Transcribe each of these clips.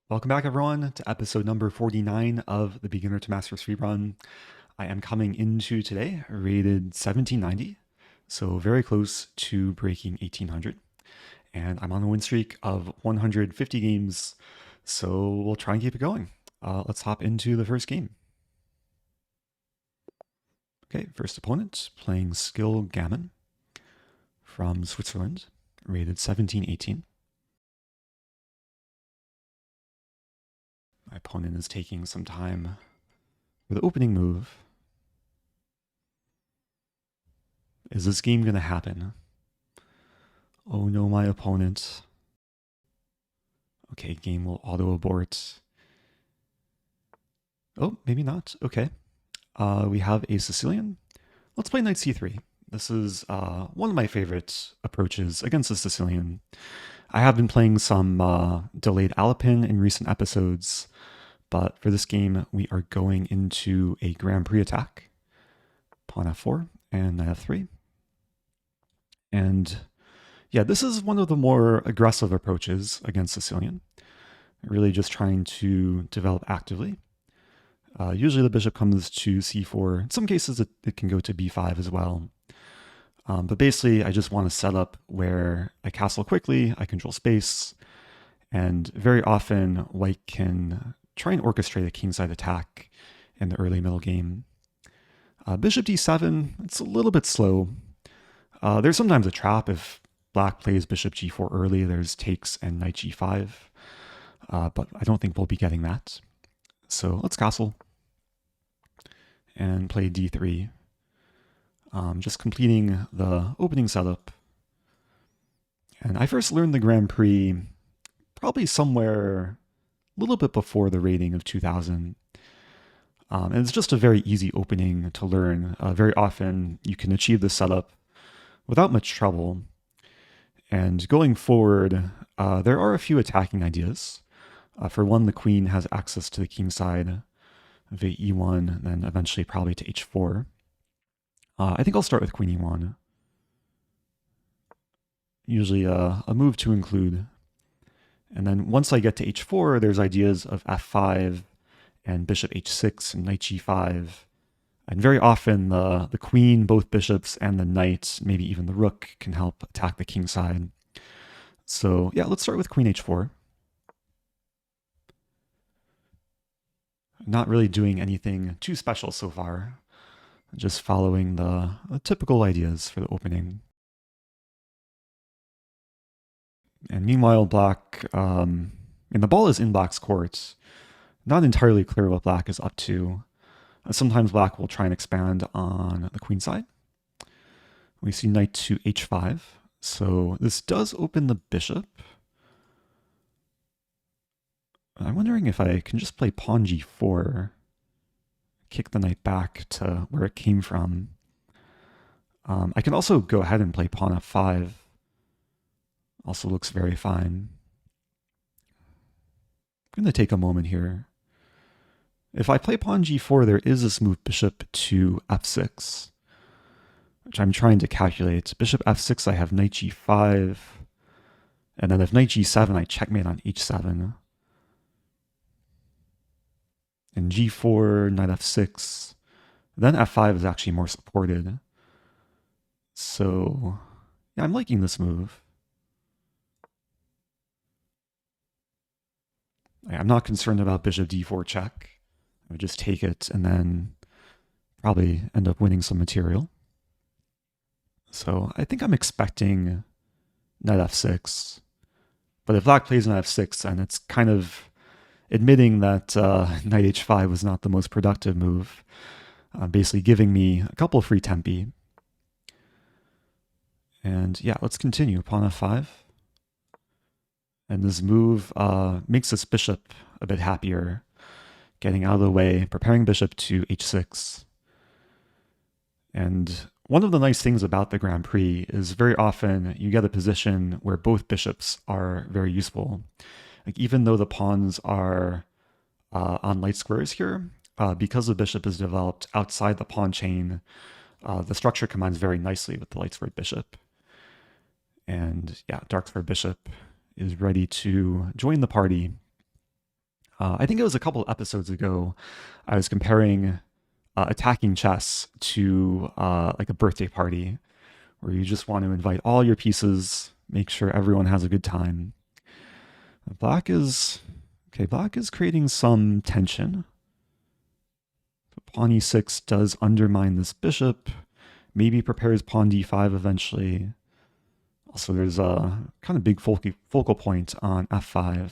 Welcome back, everyone, to episode number 49 of the Beginner to Master Speedrun. I am coming into today rated 1790, so very close to breaking 1800. And I'm on a win streak of 150 games, so we'll try and keep it going. Let's hop into the first game. Okay, first opponent playing Skill Gammon from Switzerland, rated 1718. My opponent is taking some time for the opening move. Is this game going to happen? Oh no, my opponent. Okay, game will auto abort. Oh, maybe not. Okay. We have a Sicilian. Let's play knight c3. This is one of my favorite approaches against the Sicilian. I have been playing some delayed Alapin in recent episodes, but for this game, we are going into a Grand Prix Attack. Pawn f4 and knight f3. And yeah, this is one of the more aggressive approaches against Sicilian. Really just trying to develop actively. Usually the bishop comes to c4. In some cases, it can go to b5 as well. But basically, I just want to set up where I castle quickly, I control space, and very often white can try and orchestrate a kingside attack in the early middle game. Bishop d7, it's a little bit slow. There's sometimes a trap if black plays bishop g4 early. There's takes and knight g5, but I don't think we'll be getting that. So let's castle and play d3. Just completing the opening setup. And I first learned the Grand Prix probably somewhere a little bit before the rating of 2000. And it's just a very easy opening to learn. Very often you can achieve the setup without much trouble. And going forward, there are a few attacking ideas. For one, the queen has access to the king side via e1, then eventually probably to h4. I think I'll start with queen e1. Usually a move to include. And then once I get to h4, there's ideas of f5 and bishop h6 and knight g5. And very often the queen, both bishops, and the knight, maybe even the rook, can help attack the king side. So yeah, let's start with queen h4. Not really doing anything too special so far. Just following the typical ideas for the opening. And meanwhile, black, and the ball is in black's court. Not entirely clear what black is up to. Sometimes black will try and expand on the queen side. We see knight to h5. So this does open the bishop. I'm wondering if I can just play pawn g4, kick the knight back to where it came from. I can also go ahead and play pawn f5. Also looks very fine. I'm going to take a moment here. If I play pawn g4, there is this move bishop to f6, which I'm trying to calculate. Bishop f6, I have knight g5. And then if knight g7, I checkmate on h7. And g4, knight f6. Then f5 is actually more supported. So yeah, I'm liking this move. I'm not concerned about bishop d4 check. I would just take it and then probably end up winning some material. So I think I'm expecting knight f6. But if black plays knight f6, then it's kind of admitting that knight h5 was not the most productive move, basically giving me a couple of free tempi. And yeah, let's continue. Pawn f5. And this move makes this bishop a bit happier, getting out of the way, preparing bishop to h6. And one of the nice things about the Grand Prix is very often you get a position where both bishops are very useful. Like even though the pawns are on light squares here, because the bishop is developed outside the pawn chain, the structure combines very nicely with the light squared bishop. And yeah, dark squared bishop is ready to join the party. I think it was a couple episodes ago, I was comparing attacking chess to like a birthday party where you just want to invite all your pieces, make sure everyone has a good time. Black is creating some tension. Pawn e6 does undermine this bishop, maybe prepares pawn d5 eventually. Also, there's a kind of big focal point on f5.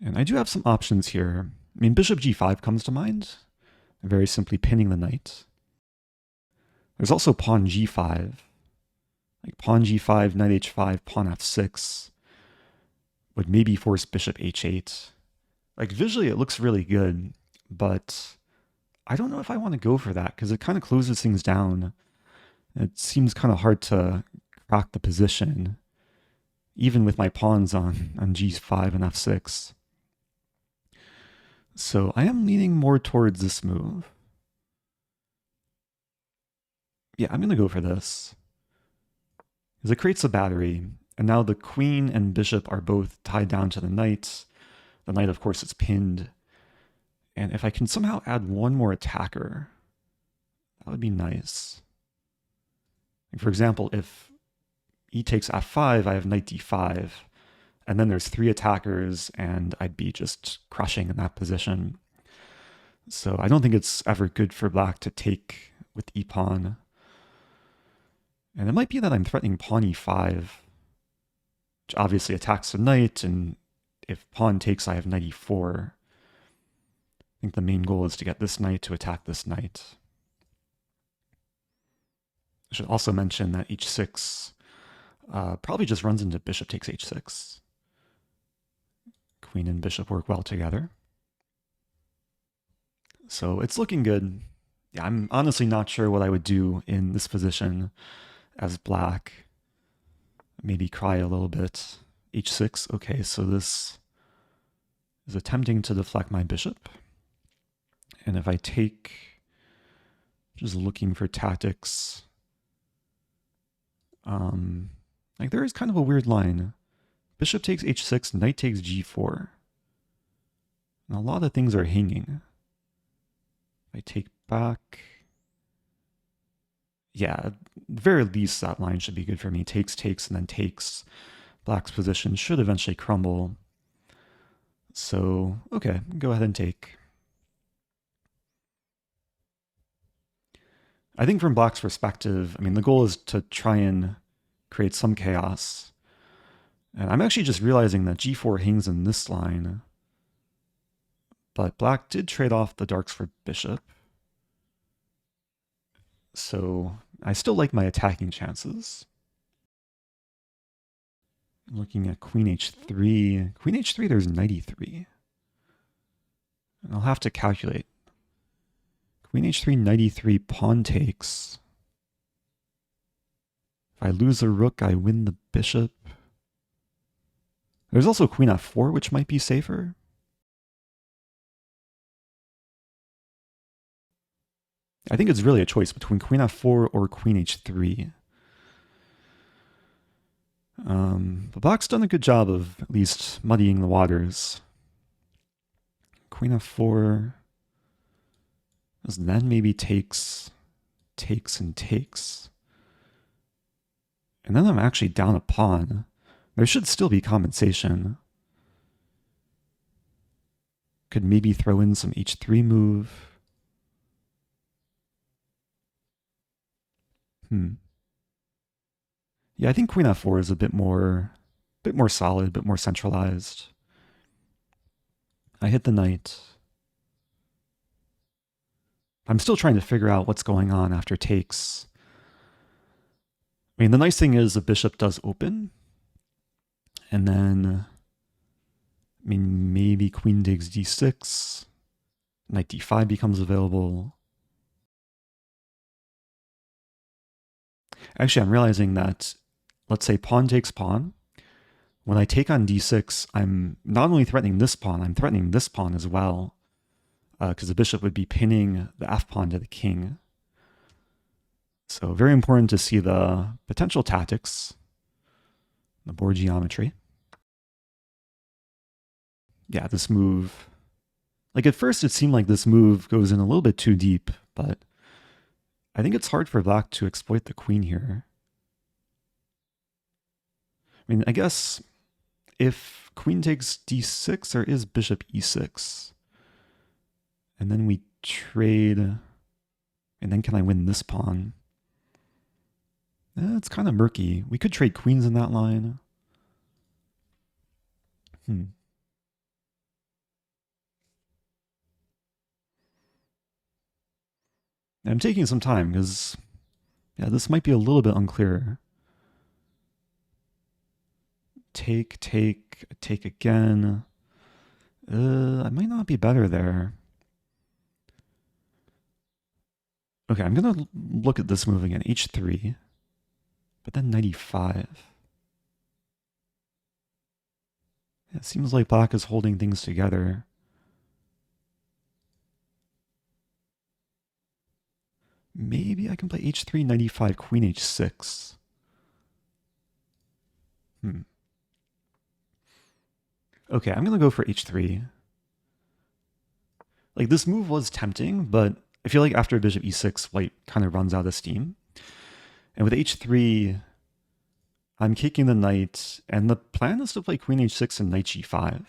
And I do have some options here. I mean, bishop g5 comes to mind, very simply pinning the knight. There's also pawn g5, like pawn g5, knight h5, pawn f6 would maybe force bishop h8. Like visually it looks really good, but I don't know if I want to go for that because it kind of closes things down. It seems kind of hard to crack the position, even with my pawns on g5 and f6. So I am leaning more towards this move. Yeah, I'm going to go for this. Because it creates a battery, and now the queen and bishop are both tied down to the knight. The knight, of course, is pinned. And if I can somehow add one more attacker, that would be nice. For example, if e takes f5, I have knight d5, and then there's 3 attackers, and I'd be just crushing in that position. So I don't think it's ever good for black to take with e-pawn. And it might be that I'm threatening pawn e5, which obviously attacks the knight, and if pawn takes, I have knight e4. I think the main goal is to get this knight to attack this knight. I should also mention that h6 probably just runs into bishop takes h6. Queen and bishop work well together. So it's looking good. Yeah, I'm honestly not sure what I would do in this position as black. Maybe cry a little bit. h6, okay, so this is attempting to deflect my bishop. And if I take, just looking for tactics, like there is kind of a weird line. Bishop takes h6, knight takes g4. And a lot of things are hanging. If I take back, yeah, at the very least that line should be good for me. Takes, takes, and then takes. Black's position should eventually crumble. So, okay, go ahead and take. I think from black's perspective, I mean, the goal is to try and create some chaos. And I'm actually just realizing that g4 hangs in this line. But black did trade off the darks for bishop. So I still like my attacking chances. Looking at queen h3. Queen h3, there's knight e3. And I'll have to calculate. Queen h3, knight e3, pawn takes. If I lose a rook, I win the bishop. There's also queen f4, which might be safer. I think it's really a choice between queen f4 or queen h3. But black's done a good job of at least muddying the waters. Queen f4, then maybe takes, takes, and takes. And then I'm actually down a pawn. There should still be compensation. Could maybe throw in some h3 move. Yeah, I think queen f4 is a bit more solid, a bit more centralized. I hit the knight. I'm still trying to figure out what's going on after takes. I mean, the nice thing is the bishop does open. And then, I mean, maybe queen digs d6. Knight d5 becomes available. Actually, I'm realizing that, let's say pawn takes pawn. When I take on d6, I'm not only threatening this pawn, I'm threatening this pawn as well. Because the bishop would be pinning the f-pawn to the king. So very important to see the potential tactics, the board geometry. Yeah, this move, like at first it seemed like this move goes in a little bit too deep, but I think it's hard for black to exploit the queen here. I mean, I guess if queen takes d6, there is bishop e6. And then we trade, and then can I win this pawn? It's kind of murky. We could trade queens in that line. I'm taking some time because, yeah, this might be a little bit unclear. Take, take again. I might not be better there. Okay, I'm going to look at this move again. h3, but then knight e5. It seems like black is holding things together. Maybe I can play h3, knight e5, queen h6. Okay, I'm going to go for h3. Like, this move was tempting, but I feel like after bishop e6, white kind of runs out of steam. And with h3, I'm kicking the knight, and the plan is to play queen h6 and knight g5.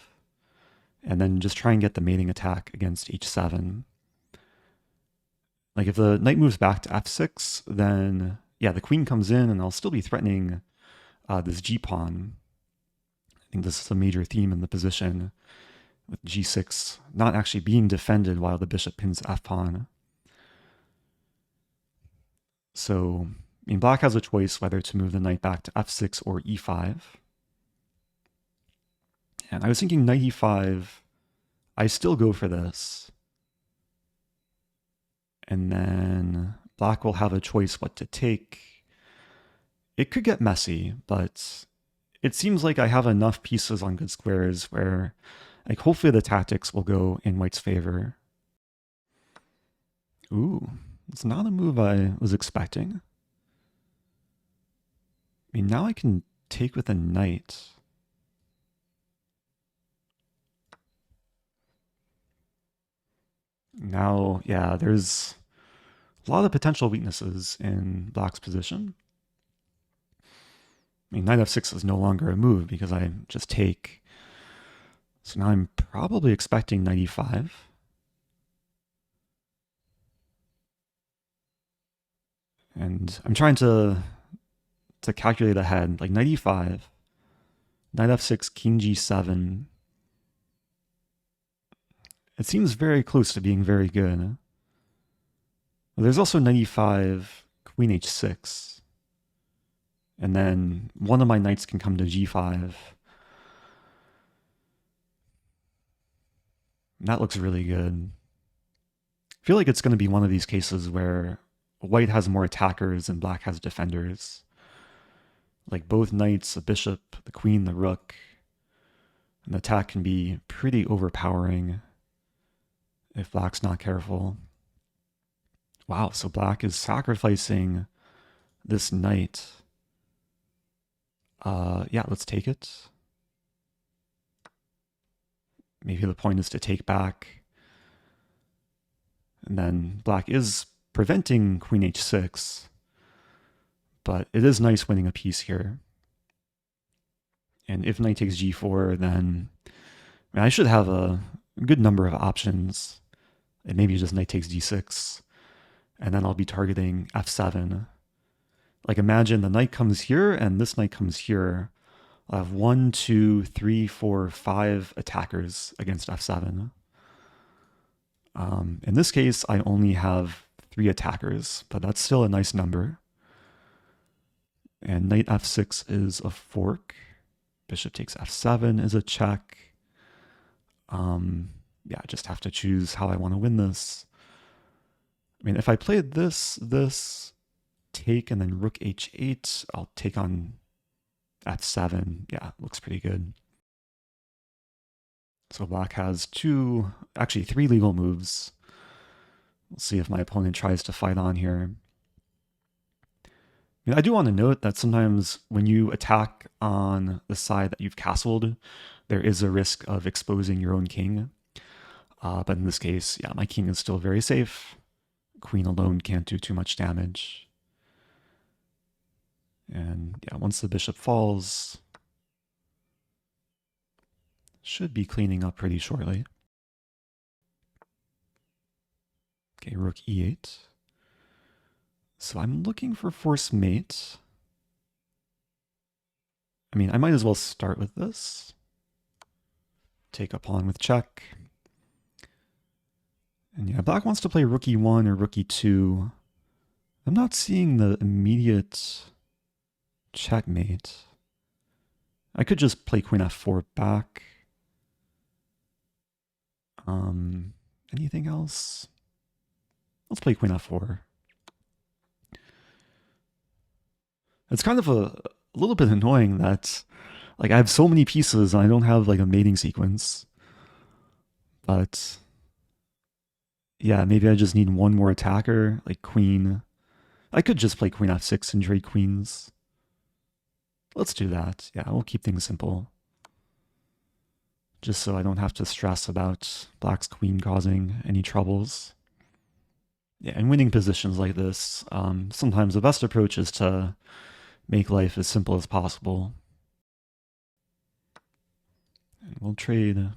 And then just try and get the mating attack against h7. Like, if the knight moves back to f6, then, yeah, the queen comes in, and I'll still be threatening this g-pawn. I think this is a major theme in the position, with g6 not actually being defended while the bishop pins f-pawn. So, I mean, black has a choice whether to move the knight back to f6 or e5. And I was thinking knight e5, I still go for this. And then black will have a choice what to take. It could get messy, but it seems like I have enough pieces on good squares where, like, hopefully the tactics will go in white's favor. Ooh, it's not a move I was expecting. I mean, now I can take with a knight. Now, yeah, there's a lot of potential weaknesses in black's position. I mean, knight f6 is no longer a move because I just take. So now I'm probably expecting knight e5. And I'm trying to calculate ahead, like knight e5, knight f6, king g7. It seems very close to being very good. There's also knight e5, queen h6. And then one of my knights can come to g5. That looks really good. I feel like it's going to be one of these cases where white has more attackers and black has defenders. Like both knights, the bishop, the queen, the rook. And the attack can be pretty overpowering if black's not careful. Wow, so black is sacrificing this knight. Yeah, let's take it. Maybe the point is to take back. And then black is preventing queen h6. But it is nice winning a piece here. And if knight takes g4, then I should have a good number of options. And maybe just knight takes d6. And then I'll be targeting f7. Like imagine the knight comes here and this knight comes here. I'll have 1, 2, 3, 4, 5 attackers against f7. In this case, I only have 3 attackers, but that's still a nice number. And knight f6 is a fork. Bishop takes f7 is a check. Yeah, I just have to choose how I want to win this. I mean, if I played this, take, and then rook h8, I'll take on f7. Yeah, looks pretty good. So black has actually 3 legal moves. We'll see if my opponent tries to fight on here. I do want to note that sometimes when you attack on the side that you've castled, there is a risk of exposing your own king. But in this case, yeah, my king is still very safe. Queen alone can't do too much damage. And yeah, once the bishop falls, should be cleaning up pretty shortly. Okay, rook e8. So I'm looking for force mate. I mean, I might as well start with this. Take a pawn with check. And yeah, black wants to play rook e1 or rook e2. I'm not seeing the immediate checkmate. I could just play queen f4 back. Anything else? Let's play queen f4. It's kind of a little bit annoying that like I have so many pieces and I don't have like a mating sequence. But yeah, maybe I just need one more attacker, like queen. I could just play queen f6 and trade queens. Let's do that. Yeah, we'll keep things simple. Just so I don't have to stress about black's queen causing any troubles. Yeah, in winning positions like this, sometimes the best approach is to make life as simple as possible. And we'll trade.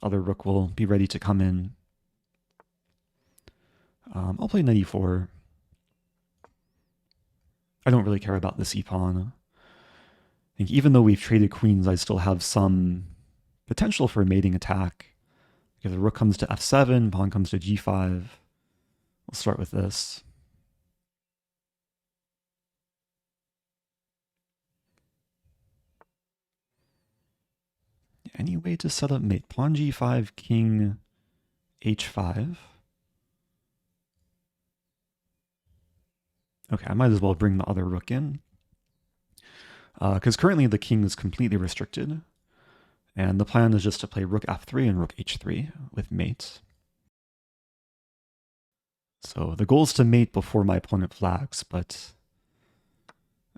Other rook will be ready to come in. I'll play knight e4. I don't really care about this e-pawn. I think even though we've traded queens, I still have some potential for a mating attack. If the rook comes to f7, pawn comes to g5. We'll start with this. Any way to set up mate? Pawn g5, king h5. Okay, I might as well bring the other rook in. Because currently the king is completely restricted. And the plan is just to play rook f3 and rook h3 with mate. So the goal is to mate before my opponent flags, but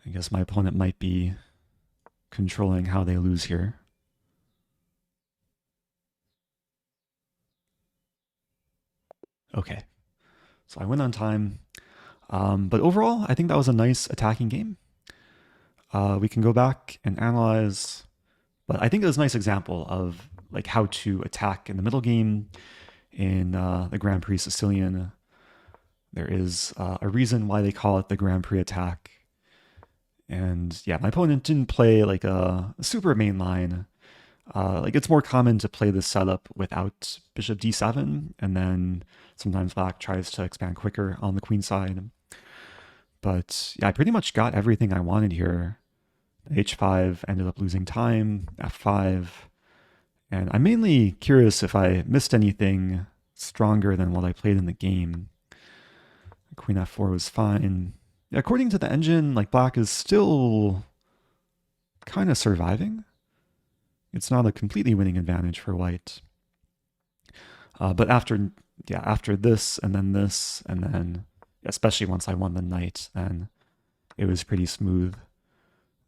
I guess my opponent might be controlling how they lose here. Okay, so I win on time. But overall, I think that was a nice attacking game. We can go back and analyze, but I think it was a nice example of like how to attack in the middle game in the Grand Prix Sicilian. There is a reason why they call it the Grand Prix Attack. And yeah, my opponent didn't play like a super main line. Like it's more common to play this setup without bishop d7, and then sometimes black tries to expand quicker on the queen side. But yeah, I pretty much got everything I wanted here. h5 ended up losing time, f5, and I'm mainly curious if I missed anything stronger than what I played in the game. Queen f4 was fine. Yeah, according to the engine, like black is still kind of surviving. It's not a completely winning advantage for white. But after this, and then especially once I won the knight, then it was pretty smooth.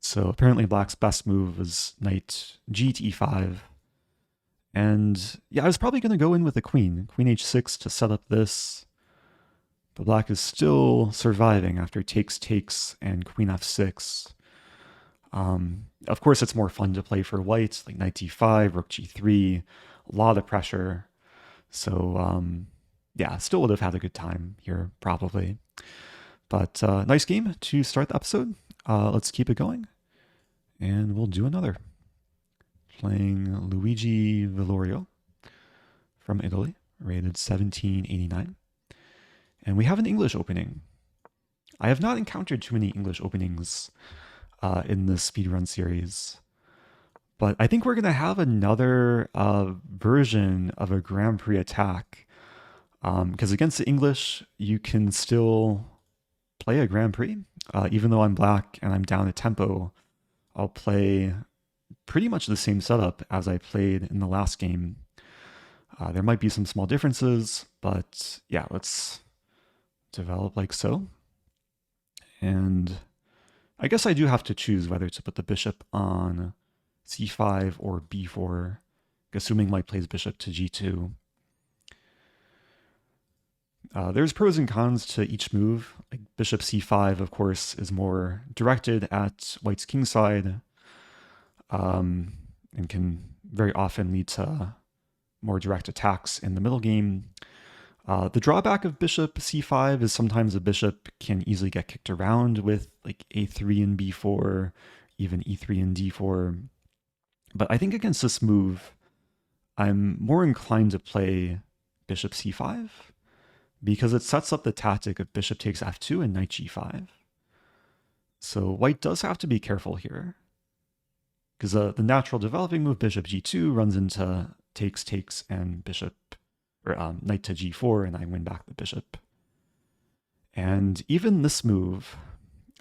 So apparently black's best move was knight g to e5. And yeah, I was probably going to go in with a queen h6 to set up this. But black is still surviving after takes, and queen f6. Of course, it's more fun to play for white, like knight d5, rook g3, a lot of pressure. So yeah, still would have had a good time here, probably. But nice game to start the episode. Let's keep it going, and we'll do another. Playing Luigi Villorio from Italy, rated 1789. And we have an English opening. I have not encountered too many English openings in this speedrun series. But I think we're going to have another version of a Grand Prix Attack. Because against the English, you can still play a Grand Prix. Even though I'm black and I'm down a tempo, I'll play pretty much the same setup as I played in the last game. There might be some small differences, but yeah, let's develop like so. And I guess I do have to choose whether to put the bishop on c5 or b4, assuming white plays bishop to g2. There's pros and cons to each move. Like bishop c5, of course, is more directed at white's kingside, and can very often lead to more direct attacks in the middle game. The drawback of bishop c5 is sometimes a bishop can easily get kicked around with like a3 and b4, even e3 and d4. But I think against this move, I'm more inclined to play bishop c5 because it sets up the tactic of bishop takes f2 and knight g5. So white does have to be careful here, because the natural developing move bishop g2 runs into takes, and bishop, or knight to g4, and I win back the bishop. And even this move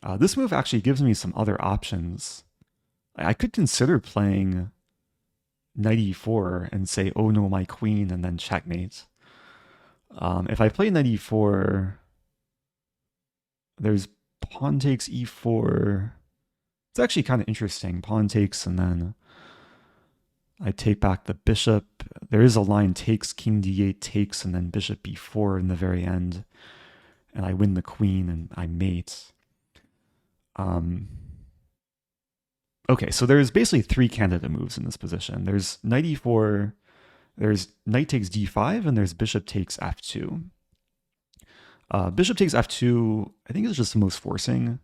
actually gives me some other options. I could consider playing knight e4 and say, oh no, my queen, and then checkmate. If I play knight e4, there's pawn takes e4. It's actually kind of interesting. Pawn takes, and then I take back the bishop. There is a line takes, king d8 takes, and then bishop b4 in the very end. And I win the queen, and I mate. Okay, so there's basically three candidate moves in this position. There's knight e4, there's knight takes d5, and there's bishop takes f2. Bishop takes f2, I think is just the most forcing.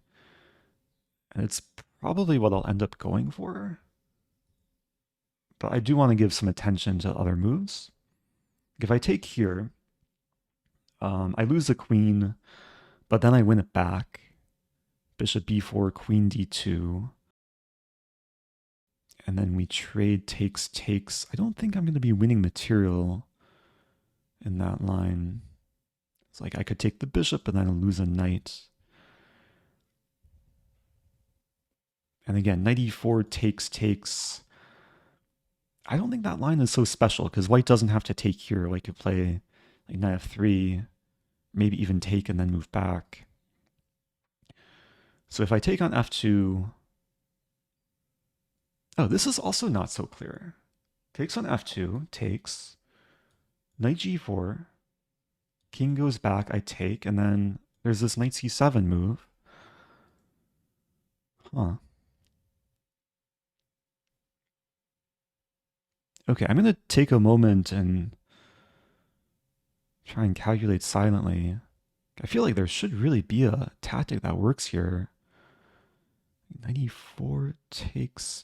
And it's probably what I'll end up going for. But I do want to give some attention to other moves. If I take here, I lose the queen, but then I win it back. Bishop b4, queen d2. And then we trade takes. I don't think I'm going to be winning material in that line. It's like I could take the bishop and then lose a knight. And again, knight e4 takes. I don't think that line is so special because white doesn't have to take here. White could play like knight f3, maybe even take and then move back. So if I take on f2, oh, this is also not so clear. Takes on f2, takes, knight g4, king goes back, I take, and then there's this knight c7 move. Huh. Okay, I'm going to take a moment and try and calculate silently. I feel like there should really be a tactic that works here. 94 takes.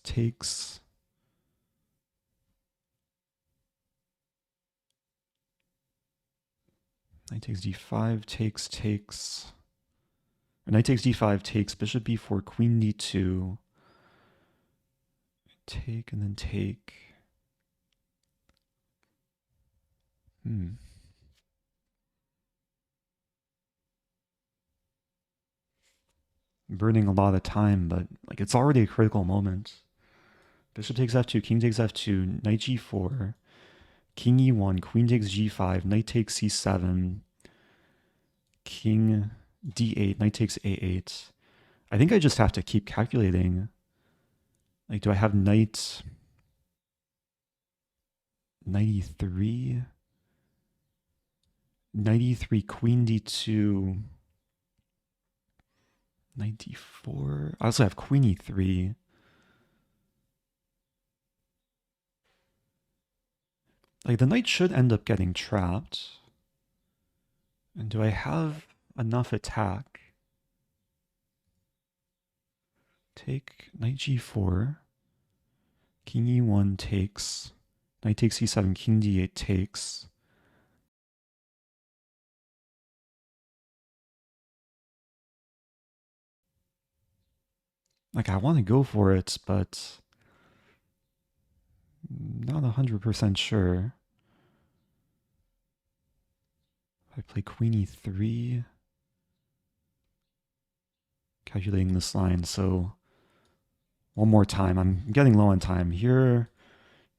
Knight takes d5, takes. Or knight takes d5, takes, bishop b4, queen d2. Take and then take. Burning a lot of time, but like it's already a critical moment. Bishop takes f2, king takes f2, knight g4, king e1, queen takes g5, knight takes c7, king d8, knight takes a8. I think I just have to keep calculating. Like, do I have knight e3? Knight e3, queen d2, knight d4. I also have queen e3. Like, the knight should end up getting trapped. And do I have enough attack? Take knight g4, king e1 takes, knight takes c7, king d8 takes. Like, I want to go for it, but not 100% sure. If I play queen e3, calculating this line, so one more time. I'm getting low on time here.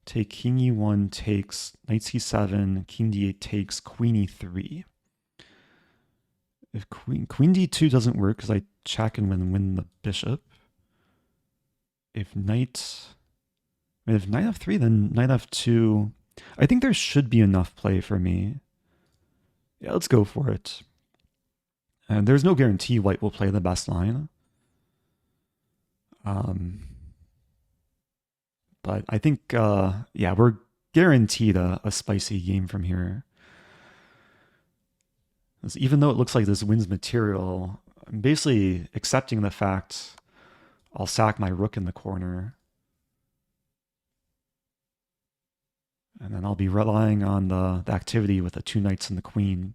Take king e1 takes, knight c7, king d8 takes, queen e3. If queen d2 doesn't work because I check and win the bishop. If knight If knight f3, then knight f2. I think there should be enough play for me. Yeah, let's go for it. And there's no guarantee white will play the best line. But I think, yeah, we're guaranteed a spicy game from here. Even though it looks like this wins material, I'm basically accepting the fact I'll sack my rook in the corner. And then I'll be relying on the activity with the two knights and the queen.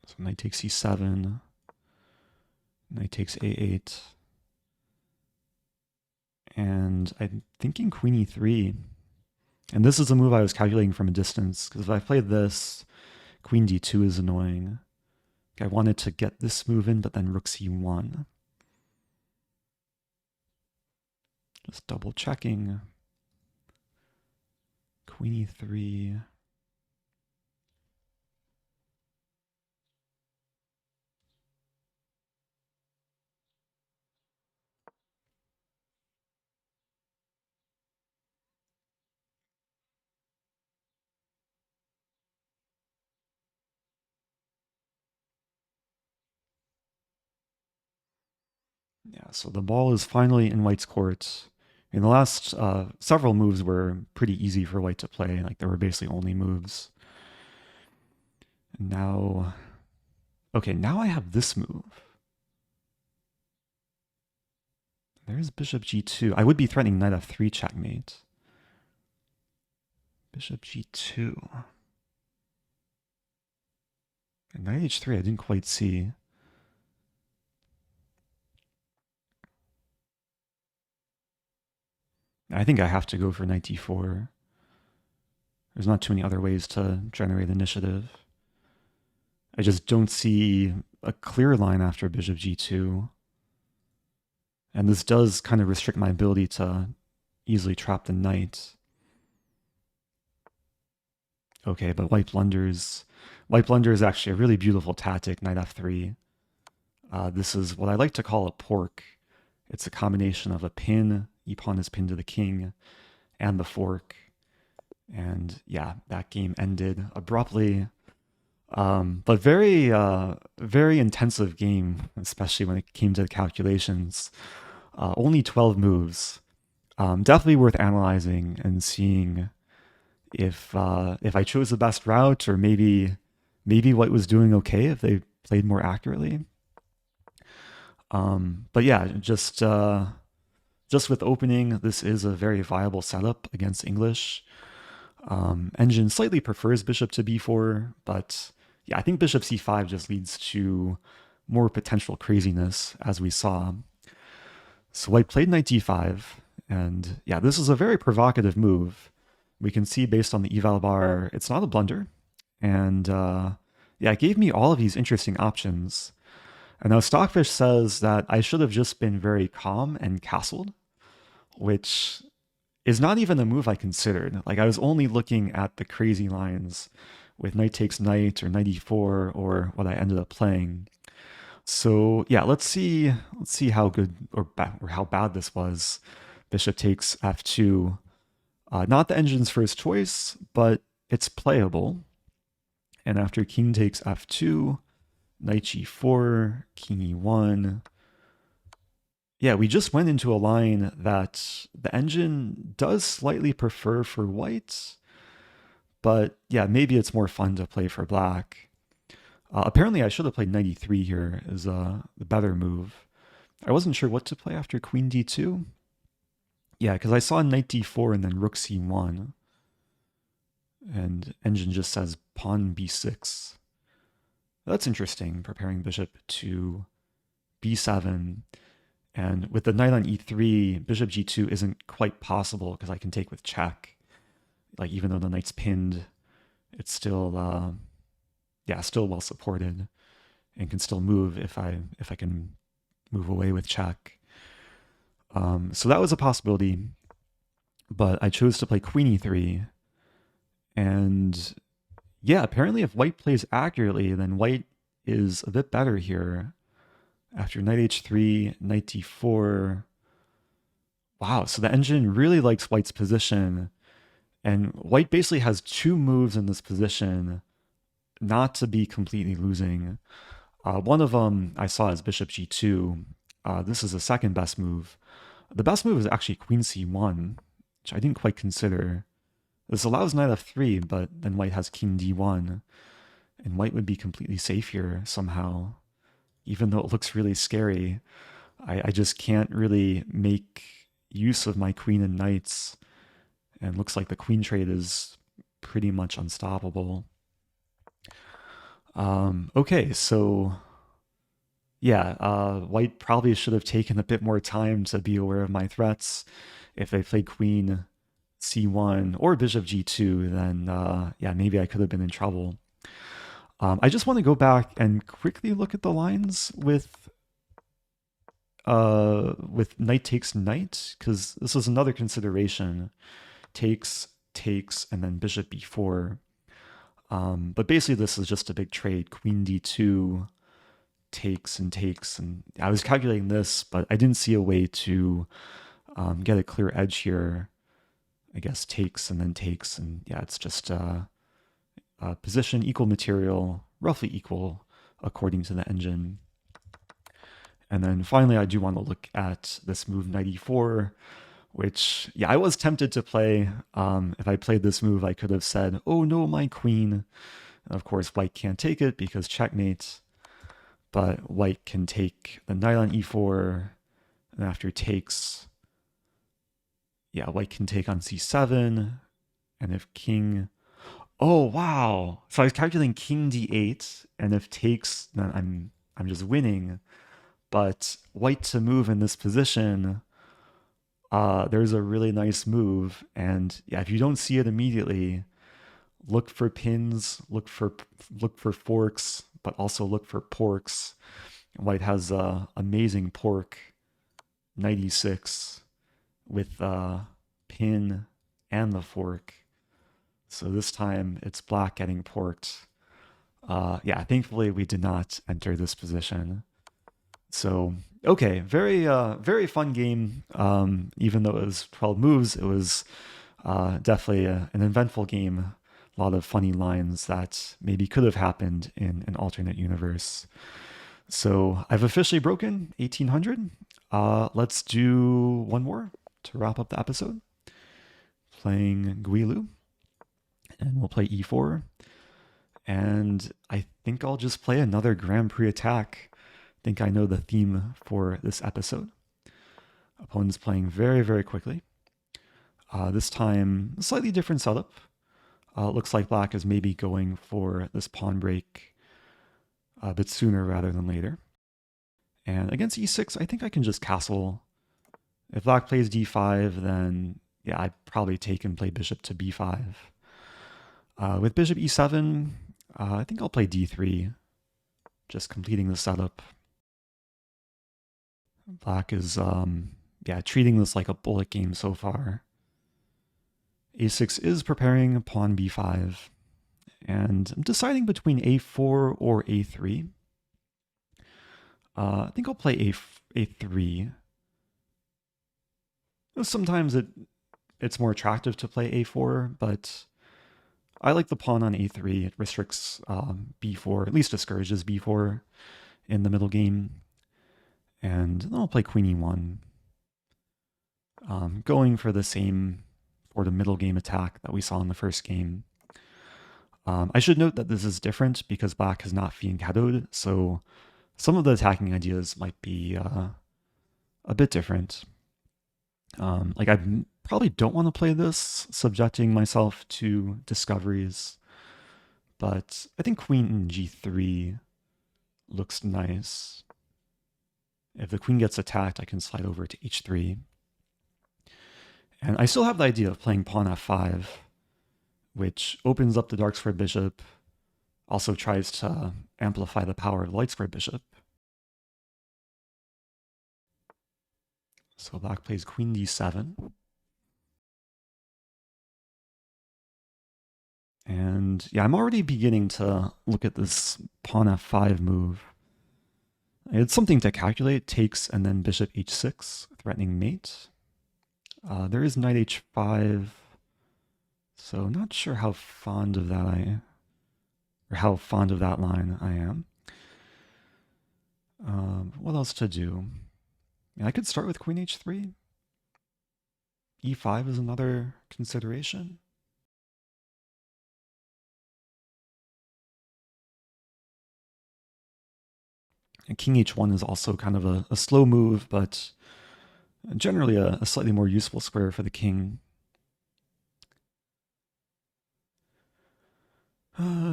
So knight takes c7. Knight takes a8. And I'm thinking queen e3. And this is a move I was calculating from a distance, because if I played this, queen d2 is annoying. I wanted to get this move in, but then rook c1. Just double checking. Queen e3. Yeah, so the ball is finally in white's court. In the last several moves were pretty easy for white to play. Like, there were basically only moves. And now, okay, now I have this move. There's bishop g2. I would be threatening knight f3 checkmate. Bishop g2. And knight h3 I didn't quite see. I think I have to go for knight d4. There's not too many other ways to generate initiative. I just don't see a clear line after bishop g2. And this does kind of restrict my ability to easily trap the knight. Okay, but white blunders. White blunder is actually a really beautiful tactic, knight f3. This is what I like to call a pork. It's a combination of a pin, e-pawn is pinned to the king, and the fork. And yeah, that game ended abruptly. But very, very intensive game, especially when it came to the calculations. Only 12 moves. Definitely worth analyzing and seeing if I chose the best route, or maybe white was doing okay if they played more accurately. But yeah, just with opening, this is a very viable setup against English. Engine slightly prefers bishop to b4, but yeah, I think bishop c5 just leads to more potential craziness, as we saw. So white played knight d5, and yeah, this is a very provocative move. We can see based on the eval bar, it's not a blunder. And yeah, it gave me all of these interesting options. And now Stockfish says that I should have just been very calm and castled, which is not even a move I considered. Like, I was only looking at the crazy lines with knight takes knight or knight e4 or what I ended up playing. So yeah, let's see how good or how bad this was. Bishop takes f2. Not the engine's first choice, but it's playable. And after king takes f2, knight g4, king e1. Yeah, we just went into a line that the engine does slightly prefer for white, but yeah, maybe it's more fun to play for black. Apparently, I should have played knight e3 here as the better move. I wasn't sure what to play after queen d2. Yeah, because I saw knight d4 and then rook c1. And engine just says pawn b6. That's interesting, preparing bishop to b7. And with the knight on e3, bishop g2 isn't quite possible because I can take with check. Like, even though the knight's pinned, it's still, yeah, still well supported and can still move if I can move away with check. So that was a possibility, but I chose to play queen e3. And yeah, apparently if white plays accurately, then white is a bit better here. After knight h3, knight d4, Wow, so the engine really likes white's position, and white basically has two moves in this position not to be completely losing. One of them I saw as bishop g2. This is the second best move. The best move is actually queen c1, which I didn't quite consider. This allows knight f3, but then white has king d1, and white would be completely safe here somehow. Even though it looks really scary, I just can't really make use of my queen and knights, and looks like the queen trade is pretty much unstoppable. Okay, so yeah, white probably should have taken a bit more time to be aware of my threats. If they played queen c1 or bishop g2, then yeah, maybe I could have been in trouble. I just want to go back and quickly look at the lines with knight takes knight, because this is another consideration. Takes, takes, and then bishop b4. But basically this is just a big trade. Queen d2 takes and takes, and I was calculating this, but I didn't see a way to get a clear edge here. I guess takes and then takes, and yeah, it's just position, equal material, roughly equal according to the engine. And then finally, I do want to look at this move knight e4, which, yeah, I was tempted to play. If I played this move, I could have said, oh no, my queen. And of course, white can't take it because checkmate. But white can take the knight on e4, and after takes, yeah, white can take on c7, and if king, oh wow! So I was calculating king d8, and if takes, then I'm just winning. But white to move in this position, there's a really nice move, and yeah, if you don't see it immediately, look for pins, look for forks, but also look for porks. White has amazing pork, knight e6, with pin and the fork. So this time it's black getting porked. Yeah, thankfully we did not enter this position. So okay, very fun game. Even though it was 12 moves, it was definitely an eventful game. A lot of funny lines that maybe could have happened in an alternate universe. So I've officially broken 1800. Let's do one more to wrap up the episode. Playing Guilu, and we'll play e4. And I think I'll just play another Grand Prix Attack. I think I know the theme for this episode. Opponent's playing very quickly. This time, a slightly different setup. It looks like black is maybe going for this pawn break a bit sooner rather than later. And against e6, I think I can just castle. If black plays d5, then yeah, I'd probably take and play bishop to b5. With bishop e7, I think I'll play d3, just completing the setup. Black is yeah, treating this like a bullet game so far. a6 is preparing pawn b5, and I'm deciding between a4 or a3. I think I'll play a3. Sometimes it's more attractive to play a4, but I like the pawn on a3. It restricts b4, at least discourages b4 in the middle game. And then I'll play queen e1. Going for the same sort of middle game attack that we saw in the first game. I should note that this is different because black has not fianchettoed, so some of the attacking ideas might be a bit different. Like I probably don't want to play this, subjecting myself to discoveries, but I think queen g3 looks nice. If the queen gets attacked, I can slide over to h3. And I still have the idea of playing pawn f5, which opens up the dark square bishop, also tries to amplify the power of the light square bishop. So black plays queen d7. And yeah, I'm already beginning to look at this pawn f5 move. It's something to calculate, takes and then bishop h6, threatening mate. There is knight h5, so not sure how fond of that how fond of that line I am. What else to do? I could start with queen h3. e5 is another consideration. And king h1 is also kind of a slow move, but generally a slightly more useful square for the king.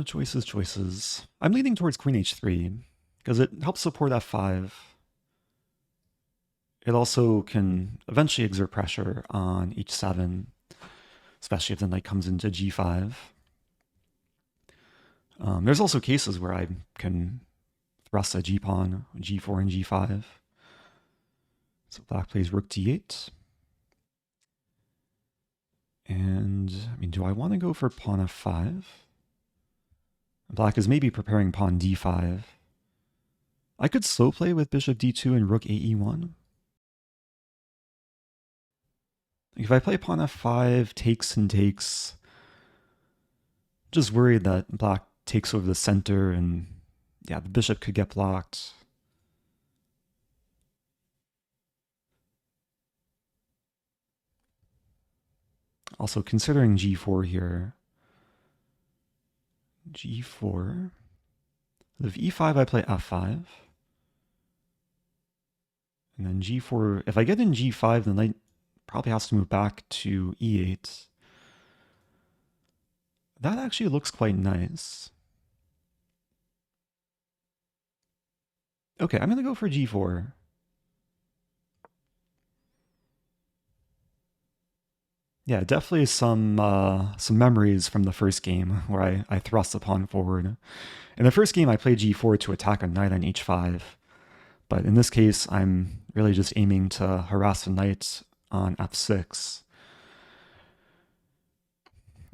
Choices. I'm leaning towards queen h3 because it helps support f5. It also can eventually exert pressure on h7, especially if the knight comes into g5. There's also cases where I can thrust a g-pawn, g4 and g5. So black plays rook d8. And, do I want to go for pawn f5? Black is maybe preparing pawn d5. I could slow play with bishop d2 and rook ae1. If I play pawn f5, takes and takes, just worried that black takes over the center and yeah, the bishop could get blocked. Also considering g4 here. g4. With e5, I play f5. And then g4, if I get in g5, the knight probably has to move back to e8. That actually looks quite nice. Okay, I'm going to go for g4. Yeah, definitely some memories from the first game where I thrust the pawn forward. In the first game, I played g4 to attack a knight on h5. But in this case, I'm really just aiming to harass a knight on f6.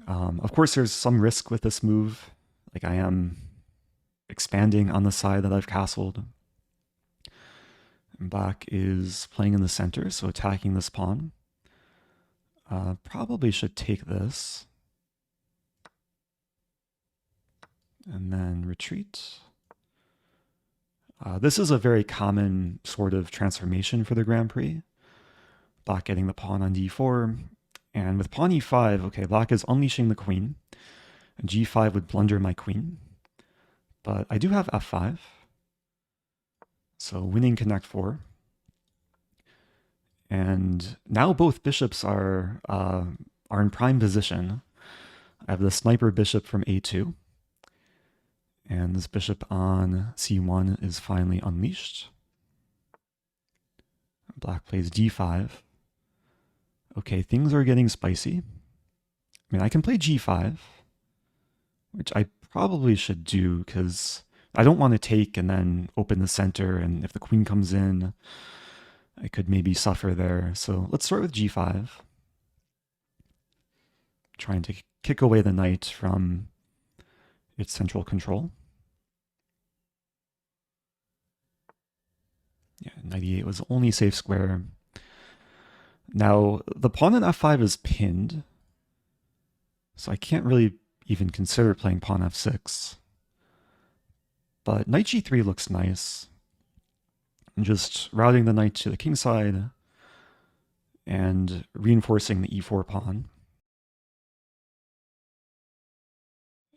Of course, there's some risk with this move. Like I am expanding on the side that I've castled. And black is playing in the center, so attacking this pawn. Probably should take this. And then retreat. This is a very common sort of transformation for the Grand Prix. Black getting the pawn on d4. And with pawn e5, okay, black is unleashing the queen. And g5 would blunder my queen. But I do have f5. So winning connect 4. And now both bishops are in prime position. I have the sniper bishop from a2. And this bishop on c1 is finally unleashed. Black plays d5. Okay, things are getting spicy. I can play g5, which I probably should do because I don't want to take and then open the center, and if the queen comes in, I could maybe suffer there. So let's start with g5. Trying to kick away the knight from its central control. Yeah, knight e8 was the only safe square. Now, the pawn in f5 is pinned, so I can't really even consider playing pawn f6. But knight g3 looks nice. And just routing the knight to the king side and reinforcing the e4 pawn.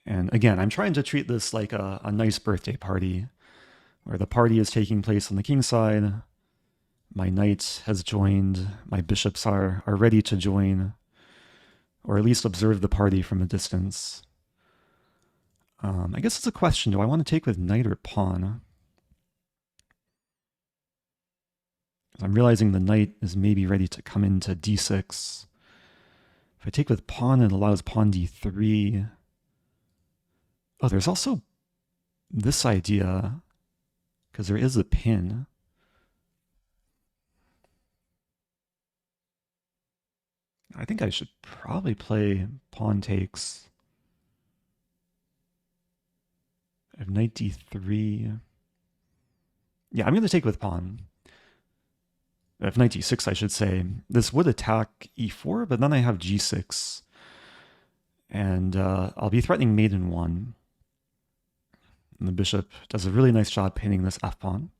And again, I'm trying to treat this like a nice birthday party, where the party is taking place on the king side. My knight has joined, my bishops are ready to join, or at least observe the party from a distance. I guess it's a question, do I want to take with knight or pawn? I'm realizing the knight is maybe ready to come into d6. If I take with pawn, it allows pawn d3. Oh, there's also this idea, because there is a pin. I think I should probably play pawn takes. I have knight d3. Yeah, I'm going to take with pawn. If knight d6, I should say, this would attack e4, but then I have g6. And I'll be threatening mate in 1. And the bishop does a really nice job pinning this f-pawn.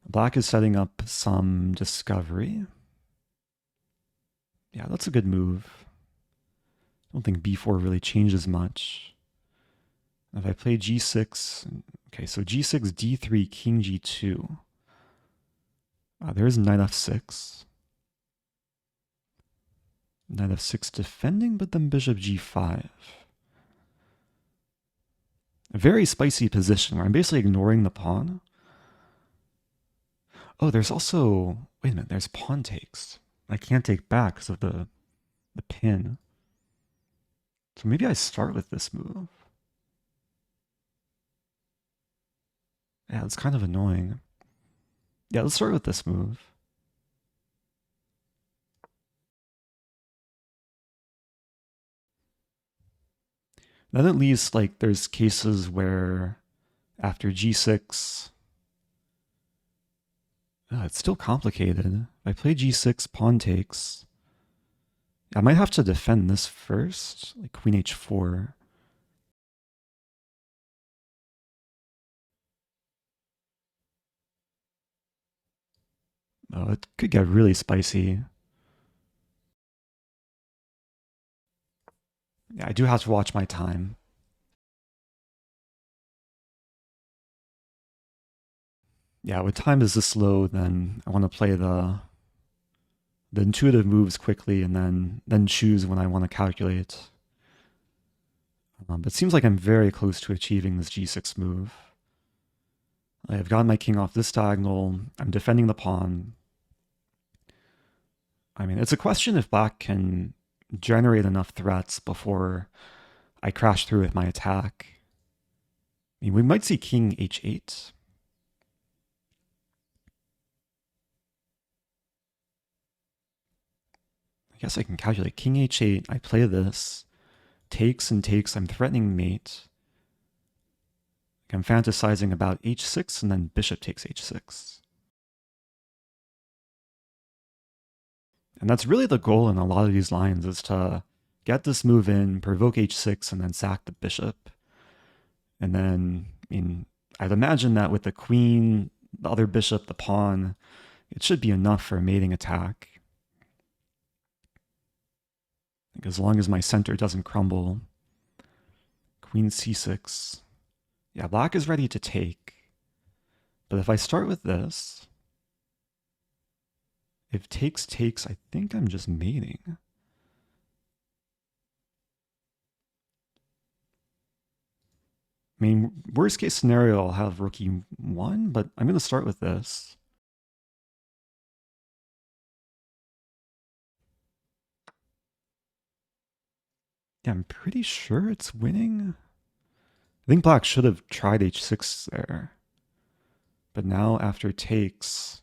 Black is setting up some discovery. Yeah, that's a good move. I don't think b4 really changes much. If I play g6, okay, so g6, d3, king g2. There is knight f6. Knight f6 defending, but then bishop g5. A very spicy position where I'm basically ignoring the pawn. Oh, there's also, wait a minute, there's pawn takes. I can't take back because of the pin. So maybe I start with this move. Yeah, it's kind of annoying. Yeah, let's start with this move. Then at least, like, there's cases where after g6, it's still complicated. If I play g6, pawn takes. I might have to defend this first, like queen h4. Oh, it could get really spicy. Yeah, I do have to watch my time. Yeah, with time is this low, then I want to play the intuitive moves quickly and then choose when I want to calculate. But it seems like I'm very close to achieving this g6 move. I've gotten my king off this diagonal. I'm defending the pawn. I mean, it's a question if black can generate enough threats before I crash through with my attack. I mean, we might see king h8. I guess I can calculate king h8. I play this. Takes and takes. I'm threatening mate. I'm fantasizing about h6 and then bishop takes h6. And that's really the goal in a lot of these lines, is to get this move in, provoke h6, and then sack the bishop. And then, I mean, I'd imagine that with the queen, the other bishop, the pawn, it should be enough for a mating attack. Like, as long as my center doesn't crumble. Queen c6. Yeah, black is ready to take. But if I start with this, if takes takes, I think I'm just mating. I mean, worst case scenario, I'll have rook e1, but I'm going to start with this. Yeah, I'm pretty sure it's winning. I think black should have tried h6 there. But now after takes,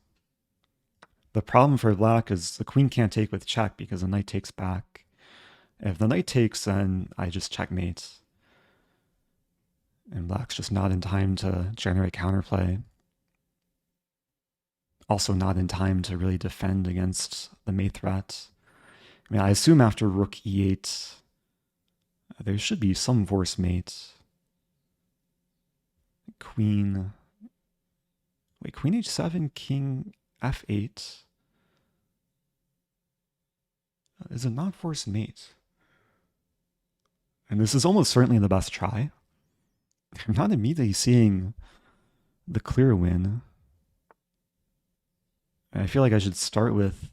the problem for black is the queen can't take with check because the knight takes back. If the knight takes, then I just checkmate. And black's just not in time to generate counterplay. Also not in time to really defend against the mate threat. I mean, I assume after rook e8, there should be some force mate. Queen. Wait, queen h7, king f8. Is it not force mate? And this is almost certainly the best try. I'm not immediately seeing the clear win. I feel like I should start with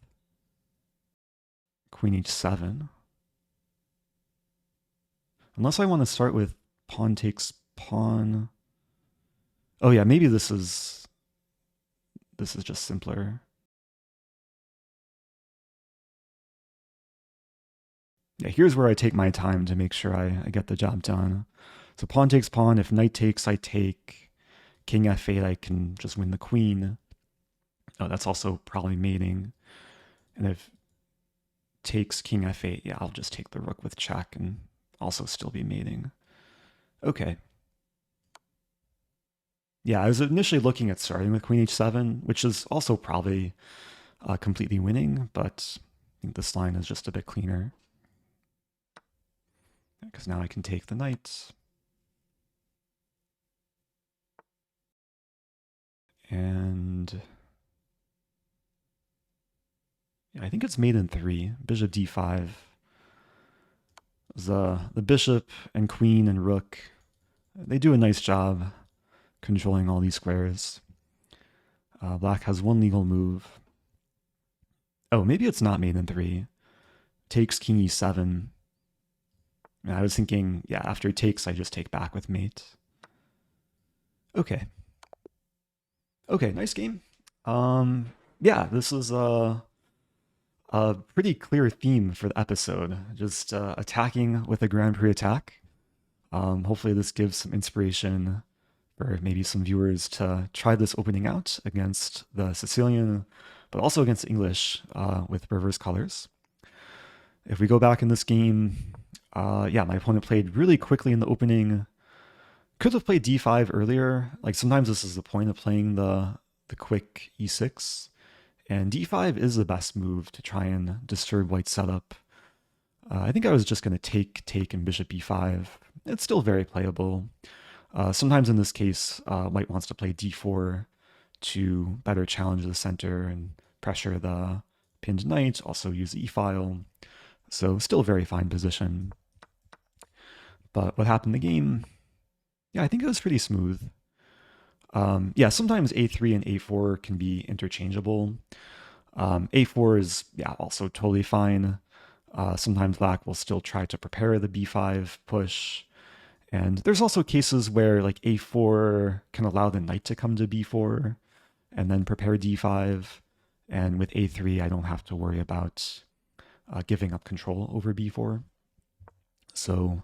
queen h7. Unless I want to start with pawn takes pawn. Oh yeah, maybe this is just simpler. Yeah, here's where I take my time to make sure I get the job done. So pawn takes pawn. If knight takes, I take. King f8, I can just win the queen. Oh, that's also probably mating. And if takes king f8, yeah, I'll just take the rook with check and also still be mating. Okay. Yeah, I was initially looking at starting with queen h7, which is also probably completely winning, but I think this line is just a bit cleaner. Because now I can take the knight. And yeah, I think it's mate in 3. Bishop d5. The bishop and queen and rook, they do a nice job controlling all these squares. Black has one legal move. Oh, maybe it's not mate in 3. Takes king e7. And I was thinking, yeah, after it takes, I just take back with mate. Okay. Okay, nice game. Yeah, this is a pretty clear theme for the episode. Just attacking with a Grand Prix Attack. Hopefully this gives some inspiration for maybe some viewers to try this opening out against the Sicilian, but also against English with reverse colors. If we go back in this game, yeah, my opponent played really quickly in the opening. Could have played d5 earlier. Like sometimes this is the point of playing the quick e6. And d5 is the best move to try and disturb white's setup. I think I was just going to take, and bishop b5. It's still very playable. Sometimes in this case, white wants to play d4 to better challenge the center and pressure the pinned knight, also use the e-file. So still a very fine position. But what happened in the game? Yeah, I think it was pretty smooth. Yeah, sometimes a3 and a4 can be interchangeable. A4 is, yeah, also totally fine. Sometimes black will still try to prepare the b5 push. And there's also cases where like a4 can allow the knight to come to b4 and then prepare d5. And with a3, I don't have to worry about giving up control over b4. So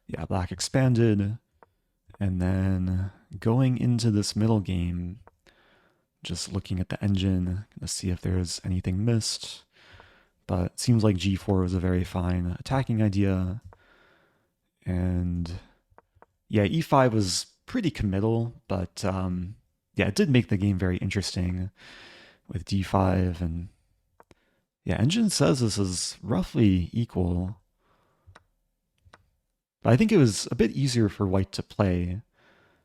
yeah, black expanded. And then going into this middle game, just looking at the engine to see if there's anything missed. But it seems like g4 was a very fine attacking idea. And yeah, e5 was pretty committal, but yeah, it did make the game very interesting with d5. And yeah, engine says this is roughly equal. But I think it was a bit easier for white to play,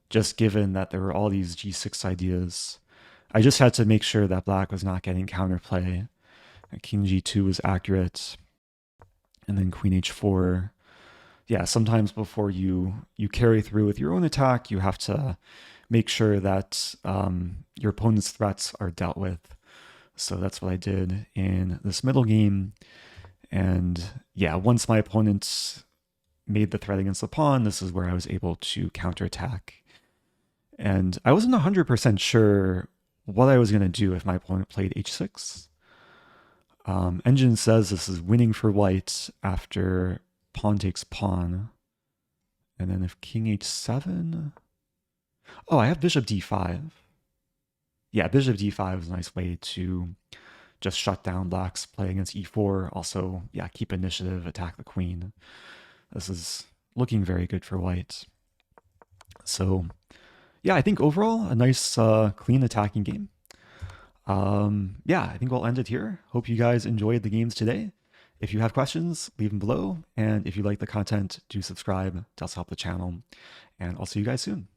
just given that there were all these g6 ideas. I just had to make sure that black was not getting counterplay. King g2 was accurate. And then queen h4. Yeah, sometimes before you carry through with your own attack, you have to make sure that your opponent's threats are dealt with. So that's what I did in this middle game. And yeah, once my opponent made the threat against the pawn, this is where I was able to counterattack. And I wasn't 100% sure what I was going to do if my opponent played h6. Engine says this is winning for white after pawn takes pawn. And then if king h7... Oh, I have bishop d5. Yeah, bishop d5 is a nice way to just shut down black's play against e4. Also, yeah, keep initiative, attack the queen. This is looking very good for white. So yeah, I think overall a nice clean attacking game. Yeah, I think we'll end it here. Hope you guys enjoyed the games today. If you have questions, leave them below. And if you like the content, do subscribe to help the channel. And I'll see you guys soon.